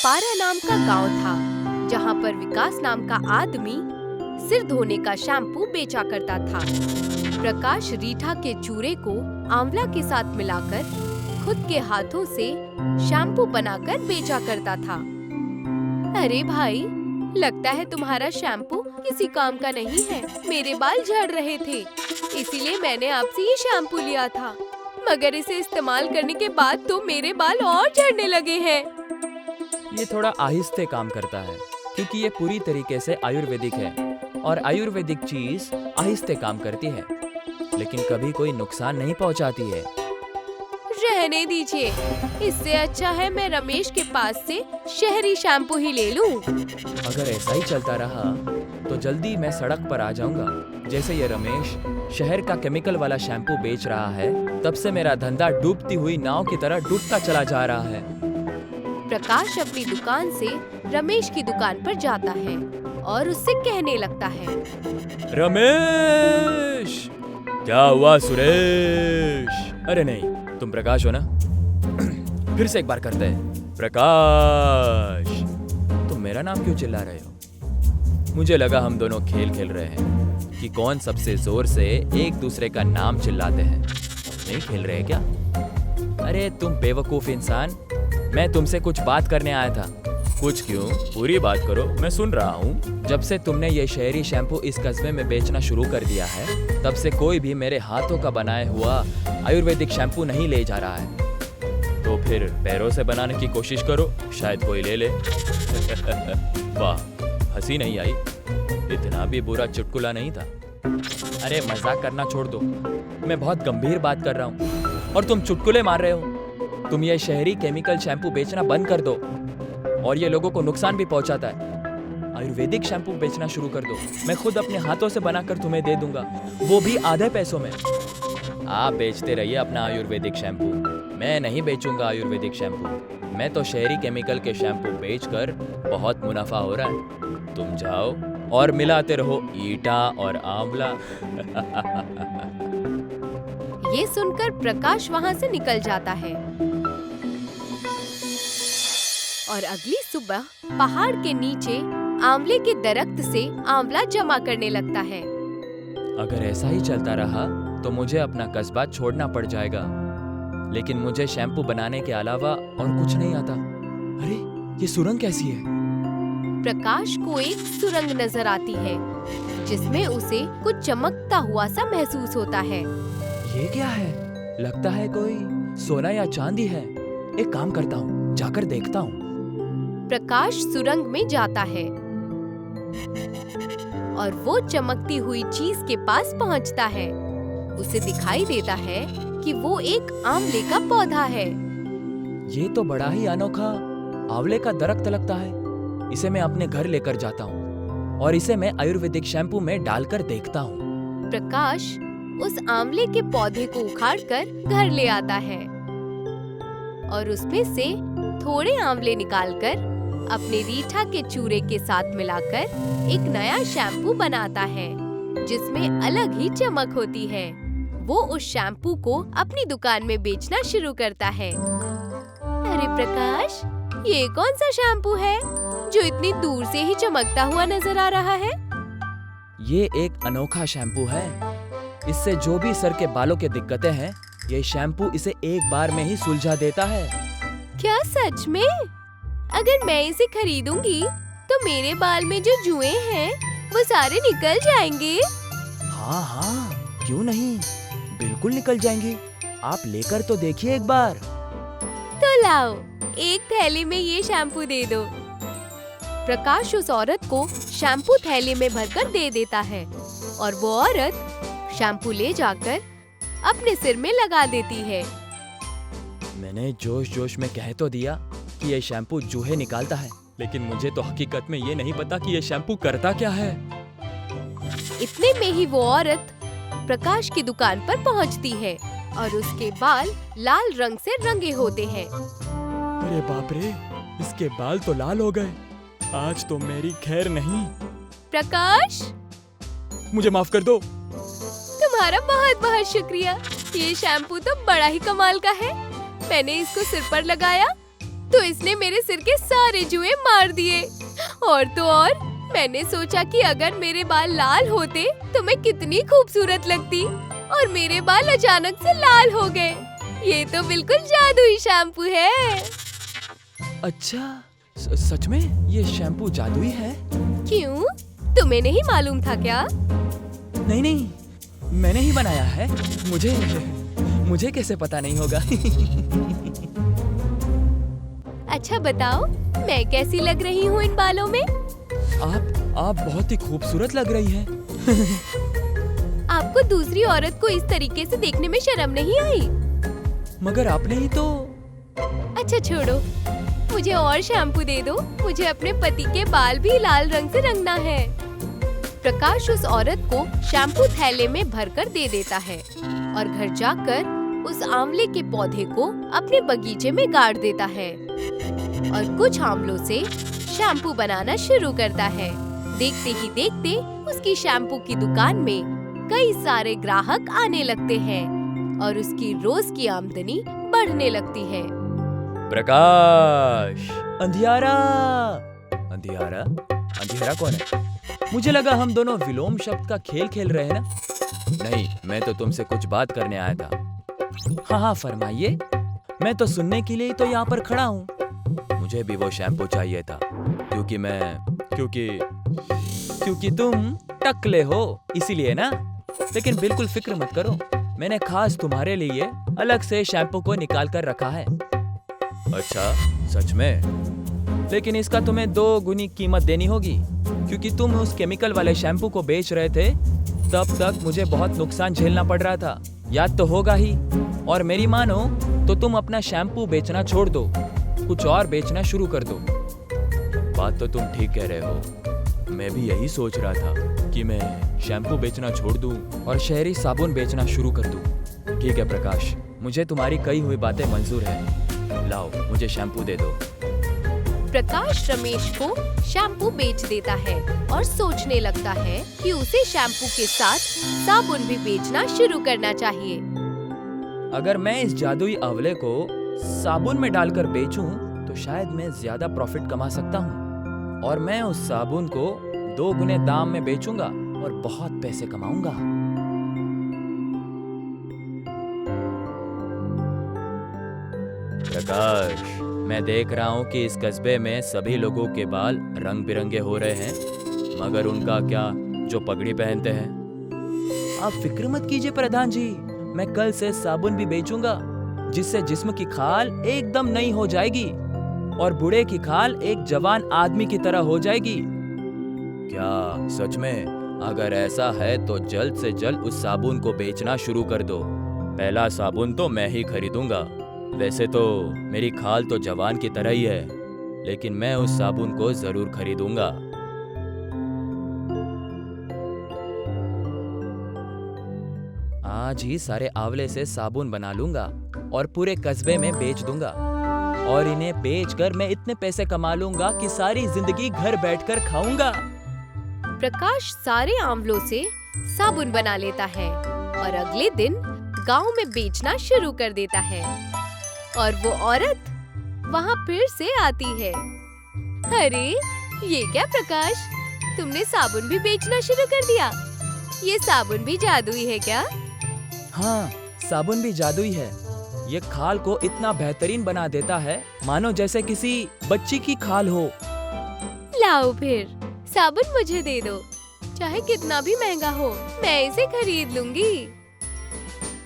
पारा नाम का गांव था, जहां पर विकास नाम का आदमी सिर धोने का शैम्पू बेचा करता था। प्रकाश रीठा के चूरे को आंवला के साथ मिलाकर खुद के हाथों से शैम्पू बनाकर बेचा करता था। अरे भाई, लगता है तुम्हारा शैम्पू किसी काम का नहीं है। मेरे बाल झड़ रहे थे, इसीलिए मैंने आपसे ये शैम्पू लिया था, मगर इसे इस्तेमाल करने के बाद तो मेरे बाल और झड़ने लगे हैं। ये थोड़ा आहिस्ते काम करता है, क्योंकि ये पूरी तरीके से आयुर्वेदिक है और आयुर्वेदिक चीज आहिस्ते काम करती है, लेकिन कभी कोई नुकसान नहीं पहुंचाती है। रहने दीजिए, इससे अच्छा है मैं रमेश के पास से शहरी शैम्पू ही ले लूं। अगर ऐसा ही चलता रहा तो जल्दी मैं सड़क पर आ जाऊंगा। जैसे ये रमेश शहर का केमिकल वाला शैम्पू बेच रहा है, तब से मेरा धंधा डूबती हुई नाव की तरह डूबता चला जा रहा है। प्रकाश अपनी दुकान से रमेश की दुकान पर जाता है और उससे कहने लगता है, रमेश! क्या हुआ सुरेश? अरे नहीं, तुम प्रकाश हो ना? फिर से एक बार करते हैं। प्रकाश! तुम मेरा नाम क्यों चिल्ला रहे हो? मुझे लगा हम दोनों खेल खेल रहे हैं कि कौन सबसे जोर से एक दूसरे का नाम चिल्लाते हैं। नहीं खेल रहे क्या? अरे तुम बेवकूफ इंसान, मैं तुमसे कुछ बात करने आया था। कुछ क्यों? पूरी बात करो, मैं सुन रहा हूँ। जब से तुमने ये शहरी शैम्पू इस कस्बे में बेचना शुरू कर दिया है, तब से कोई भी मेरे हाथों का बनाया हुआ आयुर्वेदिक शैम्पू नहीं ले जा रहा है। तो फिर पैरों से बनाने की कोशिश करो, शायद कोई ले ले। वाह, हंसी नहीं आई? इतना भी बुरा चुटकुला नहीं था। अरे मजाक करना छोड़ दो, मैं बहुत गंभीर बात कर रहा हूँ और तुम चुटकुले मार रहे हो। तुम ये शहरी केमिकल शैम्पू बेचना बंद कर दो, और ये लोगों को नुकसान भी पहुंचाता है। आयुर्वेदिक शैम्पू बेचना शुरू कर दो, मैं खुद अपने हाथों से बनाकर तुम्हें दे दूंगा, वो भी आधे पैसों में। आप बेचते रहिए अपना आयुर्वेदिक शैम्पू, मैं नहीं बेचूंगा आयुर्वेदिक शैम्पू। मैं तो शहरी केमिकल के शैम्पू बेचकर बहुत मुनाफा हो रहा है। तुम जाओ और मिलाते रहो ईटा और आंवला। ये सुनकर प्रकाश वहाँ से निकल जाता है और अगली सुबह पहाड़ के नीचे आंवले के दरख्त से आंवला जमा करने लगता है। अगर ऐसा ही चलता रहा तो मुझे अपना कस्बा छोड़ना पड़ जाएगा, लेकिन मुझे शैम्पू बनाने के अलावा और कुछ नहीं आता। अरे ये सुरंग कैसी है? प्रकाश को एक सुरंग नजर आती है, जिसमें उसे कुछ चमकता हुआ सा महसूस होता है। ये क्या है? लगता है कोई सोना या चांदी है। एक काम करता हूँ, जाकर देखता हूँ। प्रकाश सुरंग में जाता है और वो चमकती हुई चीज के पास पहुँचता है। उसे दिखाई देता है कि वो एक आंवले का पौधा है। ये तो बड़ा ही अनोखा आंवले का दरख्त लगता है। इसे मैं अपने घर लेकर जाता हूँ और इसे मैं आयुर्वेदिक शैम्पू में डालकर देखता हूँ। प्रकाश उस आंवले के पौधे को उखाड़कर घर ले आता है और उसमें से थोड़े आंवले निकालकर अपने रीठा के चूरे के साथ मिलाकर एक नया शैम्पू बनाता है, जिसमें अलग ही चमक होती है। वो उस शैम्पू को अपनी दुकान में बेचना शुरू करता है। अरे प्रकाश, ये कौन सा शैम्पू है जो इतनी दूर से ही चमकता हुआ नजर आ रहा है? ये एक अनोखा शैम्पू है। इससे जो भी सर के बालों के दिक्कतें हैं, ये शैम्पू इसे एक बार में ही सुलझा देता है। क्या सच में? अगर मैं इसे खरीदूंगी तो मेरे बाल में जो जुएं हैं वो सारे निकल जाएंगे। हाँ हाँ, क्यों नहीं, बिल्कुल निकल जाएंगी। आप लेकर तो देखिए एक बार। तो लाओ, एक थैली में ये शैम्पू दे दो। प्रकाश उस औरत को शैम्पू थैली में भरकर दे देता है और वो औरत शैम्पू ले जाकर अपने सिर में लगा देती है। मैंने जोश जोश में कह तो दिया कि ये शैम्पू जूहे निकालता है, लेकिन मुझे तो हकीकत में ये नहीं पता कि ये शैम्पू करता क्या है। इतने में ही वो औरत प्रकाश की दुकान पर पहुंचती है और उसके बाल लाल रंग से रंगे होते हैं। अरे बाप रे, इसके बाल तो लाल हो गए। आज तो मेरी खैर नहीं। प्रकाश, मुझे माफ कर दो। तुम्हारा बहुत बहुत शुक्रिया। ये शैम्पू तो बड़ा ही कमाल का है। मैंने इसको सिर पर लगाया तो इसने मेरे सिर के सारे जुएं मार दिए। और तो और मैंने सोचा कि अगर मेरे बाल लाल होते तो मैं कितनी खूबसूरत लगती, और मेरे बाल अचानक से लाल हो गए। ये तो बिल्कुल जादुई शैम्पू है। अच्छा, सच में ये शैम्पू जादुई है? क्यों, तुम्हें नहीं मालूम था क्या? नहीं नहीं, मैंने ही बनाया है। मुझे कैसे पता नहीं होगा? अच्छा बताओ, मैं कैसी लग रही हूँ इन बालों में? आप बहुत ही खूबसूरत लग रही हैं। आपको दूसरी औरत को इस तरीके से देखने में शर्म नहीं आई? मगर आपने ही तो। अच्छा छोड़ो, मुझे और शैम्पू दे दो। मुझे अपने पति के बाल भी लाल रंग से रंगना है। प्रकाश उस औरत को शैम्पू थैले में भरकर दे देता है और घर जाकर उस आंवले के पौधे को अपने बगीचे में गाड़ देता है और कुछ आंवलों से शैम्पू बनाना शुरू करता है। देखते ही देखते उसकी शैम्पू की दुकान में कई सारे ग्राहक आने लगते हैं और उसकी रोज की आमदनी बढ़ने लगती है। प्रकाश, अंधियारा। अंधियारा? अंधियारा कौन है? मुझे लगा हम दोनों विलोम शब्द का खेल खेल रहे हैं ना। नहीं, मैं तो तुमसे कुछ बात करने आया था। हाँ, फरमाइए। मैं तो सुनने के लिए तो यहाँ पर खड़ा हूँ। मुझे भी वो शैम्पू चाहिए था क्योंकि तुम टकले हो, इसीलिए ना। लेकिन बिल्कुल फिक्र मत करो, मैंने खास तुम्हारे लिए अलग से शैम्पू को निकाल कर रखा है। अच्छा, सच में? लेकिन इसका तुम्हें 2 गुनी कीमत देनी होगी, क्योंकि तुम उस केमिकल वाले शैम्पू को बेच रहे थे तब तक मुझे बहुत नुकसान झेलना पड़ रहा था। याद तो होगा ही। और मेरी मानो तो तुम अपना शैम्पू बेचना छोड़ दो, कुछ और बेचना शुरू कर दो। बात तो तुम ठीक कह रहे हो। मैं भी यही सोच रहा था कि मैं शैम्पू बेचना छोड़ दूं और शहरी साबुन बेचना शुरू कर दूं। ठीक है प्रकाश, मुझे तुम्हारी कही हुई बातें मंजूर है। लाओ, मुझे शैम्पू दे दो। प्रकाश रमेश को शैम्पू बेच देता है और सोचने लगता है कि उसे शैम्पू के साथ साबुन भी बेचना शुरू करना चाहिए। अगर मैं इस जादुई आंवले को साबुन में डालकर बेचूं तो शायद मैं ज्यादा प्रॉफिट कमा सकता हूं, और मैं उस साबुन को 2 गुने दाम में बेचूंगा और बहुत पैसे कमाऊंगा। प्रकाश, मैं देख रहा हूँ कि इस कस्बे में सभी लोगों के बाल रंग बिरंगे हो रहे हैं, मगर उनका क्या जो पगड़ी पहनते हैं। आप फिक्र मत कीजिए प्रधान जी, मैं कल से साबुन भी बेचूंगा, जिससे जिस्म की खाल एकदम नई हो जाएगी और बूढ़े की खाल एक जवान आदमी की तरह हो जाएगी। क्या सच में? अगर ऐसा है तो जल्द से जल्द उस साबुन को बेचना शुरू कर दो। पहला साबुन तो मैं ही खरीदूंगा। वैसे तो मेरी खाल तो जवान की तरह ही है, लेकिन मैं उस साबुन को जरूर खरीदूंगा। आज ही सारे आंवले से साबुन बना लूंगा और पूरे कस्बे में बेच दूंगा, और इन्हें बेचकर मैं इतने पैसे कमा लूंगा कि सारी जिंदगी घर बैठकर खाऊंगा। प्रकाश सारे आंवलों से साबुन बना लेता है और अगले दिन गांव में बेचना शुरू कर देता है। और वो औरत वहाँ फिर से आती है। अरे ये क्या प्रकाश, तुमने साबुन भी बेचना शुरू कर दिया? ये साबुन भी जादुई है क्या? हाँ, साबुन भी जादुई है। ये खाल को इतना बेहतरीन बना देता है मानो जैसे किसी बच्ची की खाल हो। लाओ फिर, साबुन मुझे दे दो, चाहे कितना भी महंगा हो, मैं इसे खरीद लूंगी।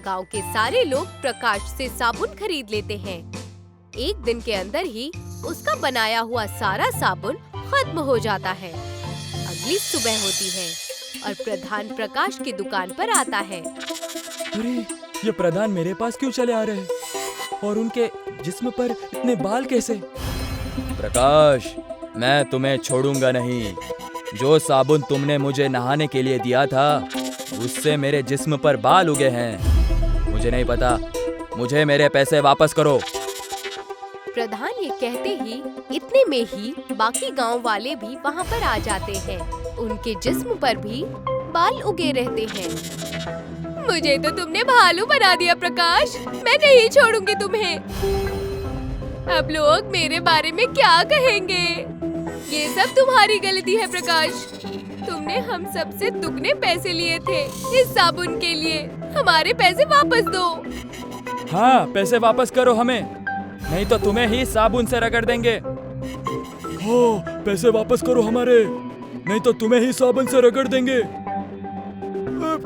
गांव के सारे लोग प्रकाश से साबुन खरीद लेते हैं। एक दिन के अंदर ही उसका बनाया हुआ सारा साबुन खत्म हो जाता है। अगली सुबह होती है और प्रधान प्रकाश की दुकान पर आता है। अरे, ये प्रधान मेरे पास क्यों चले आ रहे हैं? और उनके जिस्म पर इतने बाल कैसे? प्रकाश, मैं तुम्हें छोड़ूंगा नहीं। जो साबुन तुमने मुझे नहाने के लिए दिया था, उससे मेरे जिस्म पर बाल उगे हैं। मुझे नहीं पता, मुझे मेरे पैसे वापस करो। प्रधान ये कहते ही इतने में ही बाकी गांव वाले भी वहाँ पर आ जाते हैं। उनके जिस्म पर भी बाल उगे रहते हैं। मुझे तो तुमने भालू बना दिया प्रकाश, मैं नहीं छोड़ूंगी तुम्हें। अब लोग मेरे बारे में क्या कहेंगे? ये सब तुम्हारी गलती है प्रकाश। तुमने हम सब से दुगने पैसे लिए थे इस साबुन के लिए। हमारे पैसे वापस दो। हाँ, पैसे वापस करो हमें, नहीं तो तुम्हें ही साबुन से रगड़ देंगे। हो, पैसे वापस करो हमारे, नहीं तो तुम्हें ही साबुन से रगड़ देंगे।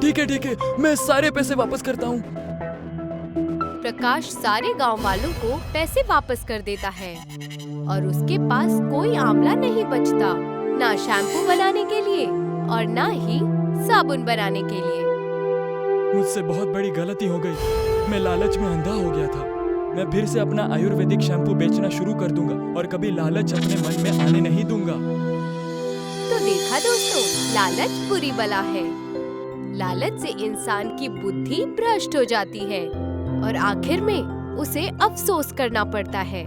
ठीक है, मैं सारे पैसे वापस करता हूँ। प्रकाश सारे गांव वालों को पैसे वापस कर देता है और उसके पास कोई आंवला नहीं बचता, ना शैम्पू बनाने के लिए और ना ही साबुन बनाने के लिए। मुझसे बहुत बड़ी गलती हो गई। मैं लालच में अंधा हो गया था। मैं फिर से अपना आयुर्वेदिक शैम्पू बेचना शुरू कर दूंगा और कभी लालच अपने मन में आने नहीं दूंगा। तो देखा दोस्तों, लालच बुरी बला है। लालच से इंसान की बुद्धि भ्रष्ट हो जाती है और आखिर में उसे अफसोस करना पड़ता है।